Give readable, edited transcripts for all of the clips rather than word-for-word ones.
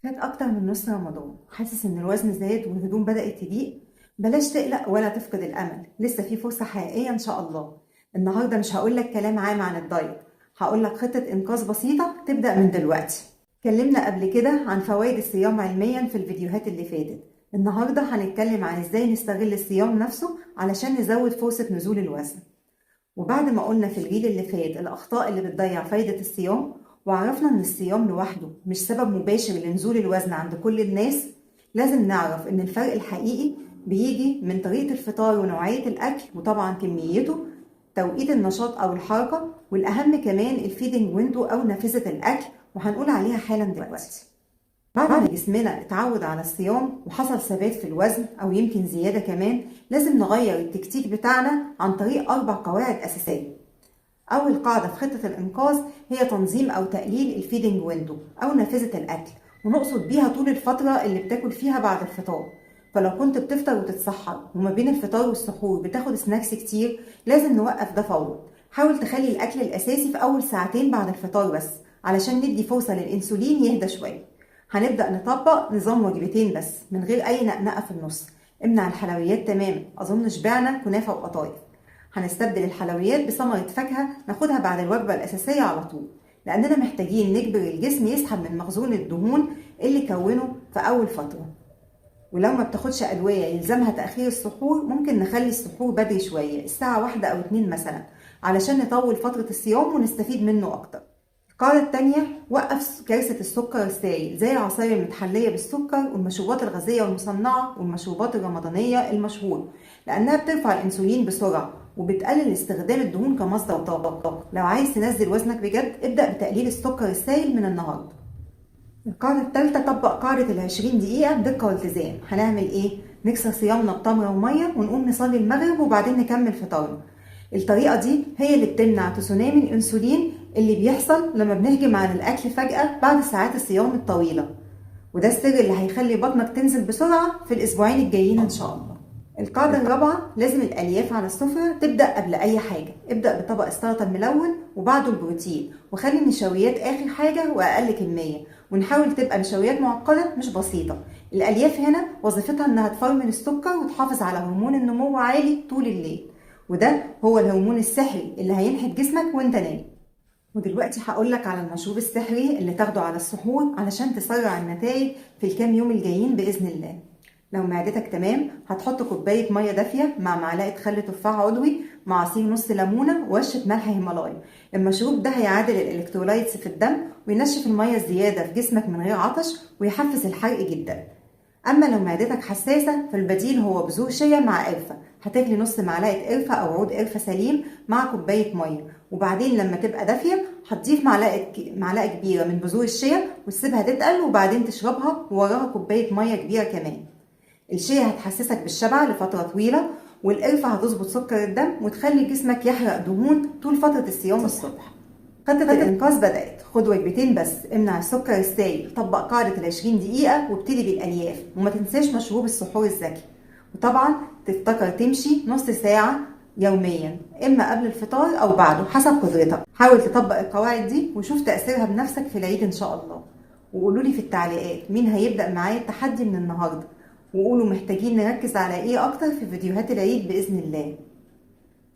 فات أكتر من نص رمضان، حاسس إن الوزن زاد والهدوم بدأت تضيق؟ بلاش تقلق ولا تفقد الأمل، لسه في فرصة حقيقية إن شاء الله. النهاردة مش هقولك كلام عام عن الدايت، هقولك خطة إنقاذ بسيطة تبدأ من دلوقتي. اتكلمنا قبل كده عن فوائد الصيام علميا في الفيديوهات اللي فاتت. النهاردة هنتكلم عن إزاي نستغل الصيام نفسه علشان نزود فرصة نزول الوزن. وبعد ما قلنا في الجيل اللي فات الأخطاء اللي بتضيع فايدة الصيام، وعرفنا إن الصيام لوحده مش سبب مباشر لنزول الوزن عند كل الناس، لازم نعرف إن الفرق الحقيقي بيجي من طريقة الفطار ونوعية الأكل وطبعا كميته، توقيت النشاط أو الحركة، والأهم كمان الفيدنج ويندو أو نافذة الأكل، وهنقول عليها حالا دلوقتي. بعد ما جسمنا اتعود على الصيام وحصل ثبات في الوزن أو يمكن زيادة كمان، لازم نغير التكتيك بتاعنا عن طريق 4 قواعد أساسية. أول قاعدة في خطة الإنقاذ هي تنظيم أو تقليل الفيدنج ويندو أو نافذة الأكل، ونقصد بيها طول الفترة اللي بتاكل فيها بعد الفطار. فلو كنت بتفطر وتتسحر وما بين الفطار والسحور بتاخد سناكس كتير، لازم نوقف ده فورا. حاول تخلي الأكل الأساسي في أول ساعتين بعد الفطار بس، علشان ندي فرصة للإنسولين يهدى شوية. هنبدأ نطبق نظام وجبتين بس من غير أي نقنقة في النص. امنع الحلويات تماما، أظن شبعنا كنافة وقطايف. هنستبدل الحلويات بثمرة فاكهة ناخدها بعد الوجبة الأساسية على طول، لأننا محتاجين نجبر الجسم يسحب من مخزون الدهون اللي كونه في أول فترة. ولو ما بتاخدش أدوية يلزمها تأخير السحور، ممكن نخلي السحور بدري شوية، الساعة 1 أو 2 مثلا، علشان نطول فترة الصيام ونستفيد منه أكتر. القاعدة التانية، وقف كارثة السكر السائل زي العصاير المتحلية بالسكر والمشروبات الغازية والمصنعة والمشروبات الرمضانية المشهورة، لأنها بترفع الأنسولين بسرعة وبتقلل استخدام الدهون كمصدر طاقة. لو عايز تنزل وزنك بجد، ابدأ بتقليل السكر السائل من النهاردة. القاعدة الثالثة، طبق قاعدة ال20 دقيقة بدقة والتزام. هنعمل ايه؟ نكسر صيامنا بتمرة ومية ونقوم نصلي المغرب وبعدين نكمل فطارنا. الطريقة دي هي اللي بتمنع تسونامي الأنسولين اللي بيحصل لما بنهجم على الأكل فجأة بعد ساعات الصيام الطويلة، وده السر اللي هيخلي بطنك تنزل بسرعة في الأسبوعين الجايين إن شاء الله. القاعدة الرابعة، لازم الألياف على السفرة تبدأ قبل أي حاجة. ابدأ بطبق السلطة الملون وبعده البروتين، وخلي النشويات آخر حاجة وأقل كمية، ونحاول تبقى نشويات معقدة مش بسيطة. الألياف هنا وظيفتها إنها تفرمل السكر وتحافظ على هرمون النمو عالي طول الليل، وده هو الهرمون السحري اللي هينحت جسمك وانت نايم. ودلوقتي هقولك على المشروب السحري اللي تاخده على السحور علشان تسرع النتائج في الكام يوم الجايين بإذن الله. لو معدتك تمام، هتحط كوباية مية دافية مع معلقة خل تفاح عضوي مع عصير نص ليمونة وورشة ملح هيمالايا. المشروب ده هيعادل الإلكترولايتس في الدم وينشف المية الزيادة في جسمك من غير عطش ويحفز الحرق جدا. أما لو معدتك حساسة، فالبديل هو بذور شيا مع قرفة. هتغلي نص معلقة قرفة أو عود قرفة سليم مع كوباية مية، وبعدين لما تبقى دافية هتضيف معلقة كبيرة من بذور الشيا وتسيبها تتقل، وبعدين تشربها ووراها كوباية مية كبيرة كمان. الشيا هتحسسك بالشبع لفترة طويلة، والقرفة هتظبط سكر الدم وتخلي جسمك يحرق دهون طول فترة الصيام الصبح. خطة الإنقاذ بدأت. خد وجبتين بس، امنع السكر السائل، طبق قاعدة ال20 دقيقة وابتدي بالألياف، وما تنساش مشروب السحور الذكي. وطبعا تفتكر تمشي نص ساعة يوميا، إما قبل الفطار أو بعده حسب قدرتك. حاول تطبق القواعد دي وشوف تأثيرها بنفسك في العيد إن شاء الله. وقولولي في التعليقات مين هيبدأ معايا التحدي من النهاردة، وقولوا محتاجين نركز على إيه أكتر في فيديوهات العيد بإذن الله.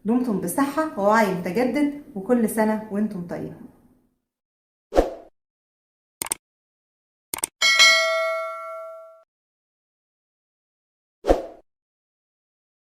دمتم بصحة ووعي متجدد، وكل سنة وانتم طيبين.